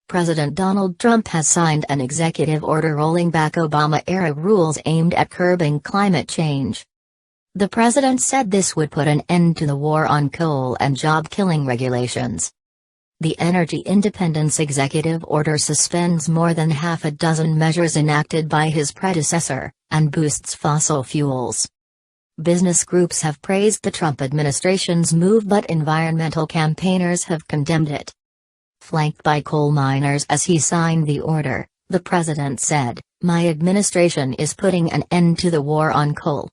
President Donald Trump has signed an executive order rolling back Obama-era rules aimed at curbing climate change. The president said this would put an end to the war on coal and job-killing regulations. The Energy Independence Executive Order suspends more than half a dozen measures enacted by his predecessor, and boosts fossil fuels. Business groups have praised the Trump administration's move, but environmental campaigners have condemned it. Flanked by coal miners as he signed the order, the president said, "My administration is putting an end to the war on coal.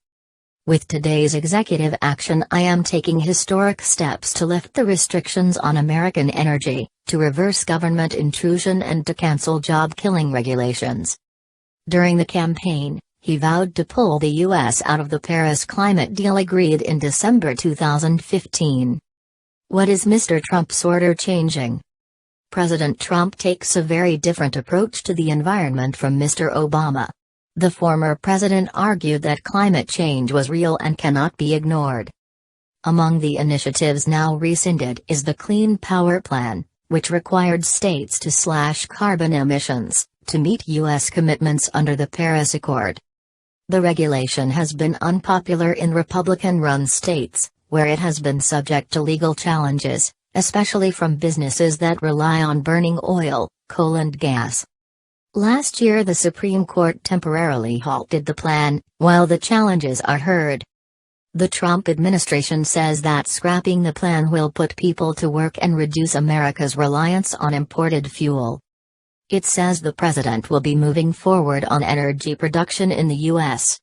With today's executive action, I am taking historic steps to lift the restrictions on American energy, to reverse government intrusion and to cancel job-killing regulations." During the campaign, he vowed to pull the U.S. out of the Paris climate deal agreed in December 2015. What is Mr. Trump's order changing? President Trump takes a very different approach to the environment from Mr. Obama. The former president argued that climate change was real and cannot be ignored. Among the initiatives now rescinded is the Clean Power Plan, which required states to slash carbon emissions, to meet U.S. commitments under the Paris Accord. The regulation has been unpopular in Republican-run states, where it has been subject to legal challenges, especially from businesses that rely on burning oil, coal and gas. Last year the Supreme Court temporarily halted the plan, while the challenges are heard. The Trump administration says that scrapping the plan will put people to work and reduce America's reliance on imported fuel. It says the president will be moving forward on energy production in the U.S.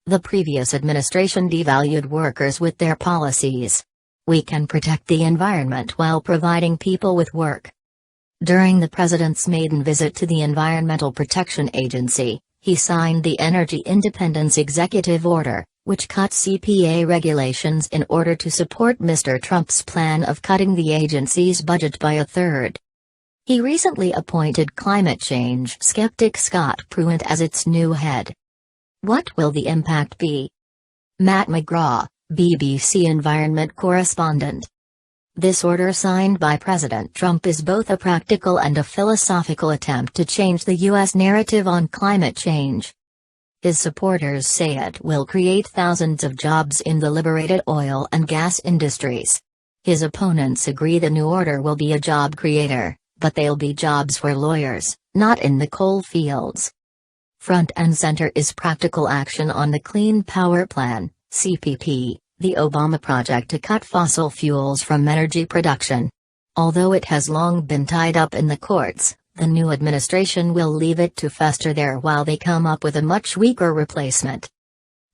The previous administration devalued workers with their policies. We can protect the environment while providing people with work. During the president's maiden visit to the Environmental Protection Agency, he signed the Energy Independence Executive Order, which cuts EPA regulations in order to support Mr. Trump's plan of cutting the agency's budget by a third. He recently appointed climate change skeptic Scott Pruitt as its new head. What will the impact be? Matt McGraw, BBC Environment correspondent. This order signed by President Trump is both a practical and a philosophical attempt to change the U.S. narrative on climate change. His supporters say it will create thousands of jobs in the liberated oil and gas industries. His opponents agree the new order will be a job creator, but they'll be jobs for lawyers, not in the coal fields. Front and center is practical action on the Clean Power Plan, CPP, the Obama project to cut fossil fuels from energy production. Although it has long been tied up in the courts, the new administration will leave it to fester there while they come up with a much weaker replacement.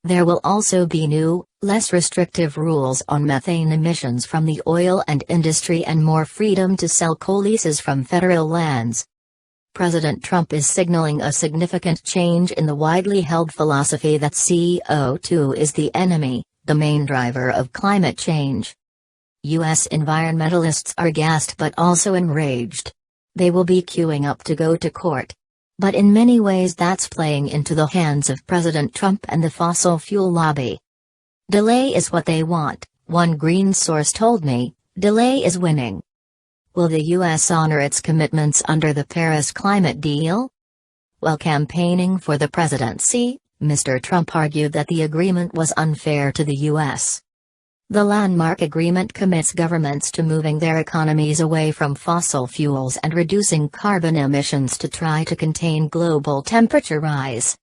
There will also be new, less restrictive rules on methane emissions from the oil and industry and more freedom to sell coal leases from federal lands. President Trump is signaling a significant change in the widely held philosophy that CO2 is the enemy, the main driver of climate change. U.S. environmentalists are gassed but also enraged. They will be queuing up to go to court. But in many ways that's playing into the hands of President Trump and the fossil fuel lobby. Delay is what they want, one Green source told me. Delay is winning. Will the U.S. honor its commitments under the Paris climate deal? While campaigning for the presidency, Mr. Trump argued that the agreement was unfair to the U.S. The landmark agreement commits governments to moving their economies away from fossil fuels and reducing carbon emissions to try to contain global temperature rise.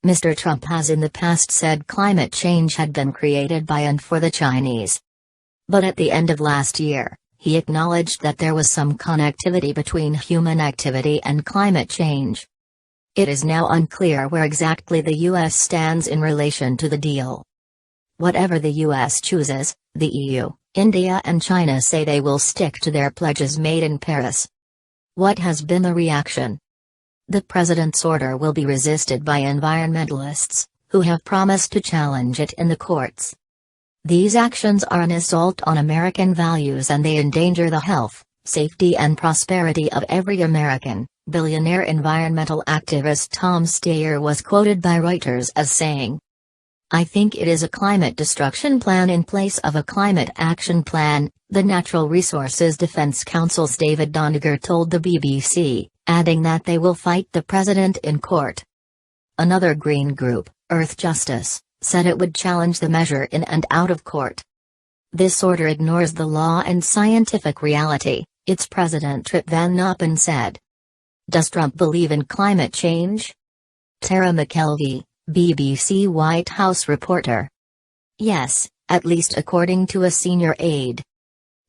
Mr. Trump has in the past said climate change had been created by and for the Chinese. But at the end of last year, he acknowledged that there was some connectivity between human activity and climate change. It is now unclear where exactly the U.S. stands in relation to the deal. Whatever the U.S. chooses, the EU, India and China say they will stick to their pledges made in Paris. What has been the reaction? The president's order will be resisted by environmentalists, who have promised to challenge it in the courts. These actions are an assault on American values and they endanger the health, safety and prosperity of every American, billionaire environmental activist Tom Steyer was quoted by Reuters as saying. "I think it is a climate destruction plan in place of a climate action plan," the Natural Resources Defense Council's David Doniger told the BBC, adding that they will fight the president in court. Another Green group, Earth Justice, said it would challenge the measure in and out of court. "This order ignores the law and scientific reality," its president Trip Van Noppen said. Does Trump believe in climate change? Tara McKelvey, BBC White House reporter. Yes, at least according to a senior aide.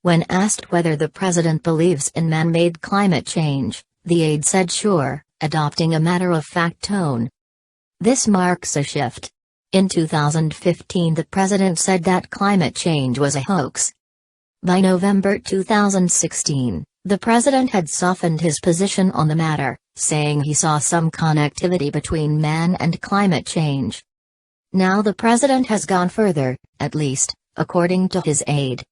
When asked whether the president believes in man-made climate change, the aide said sure, adopting a matter-of-fact tone. This marks a shift. In 2015 the president said that climate change was a hoax. By November 2016, the president had softened his position on the matter, saying he saw some connectivity between man and climate change. Now the president has gone further, at least, according to his aide.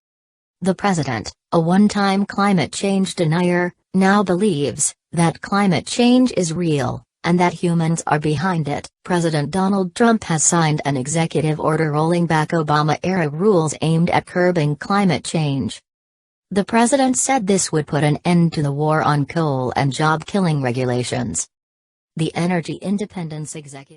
The president, a one-time climate change denier, now believes that climate change is real, and that humans are behind it. President Donald Trump has signed an executive order rolling back Obama-era rules aimed at curbing climate change. The president said this would put an end to the war on coal and job-killing regulations. The Energy Independence Executive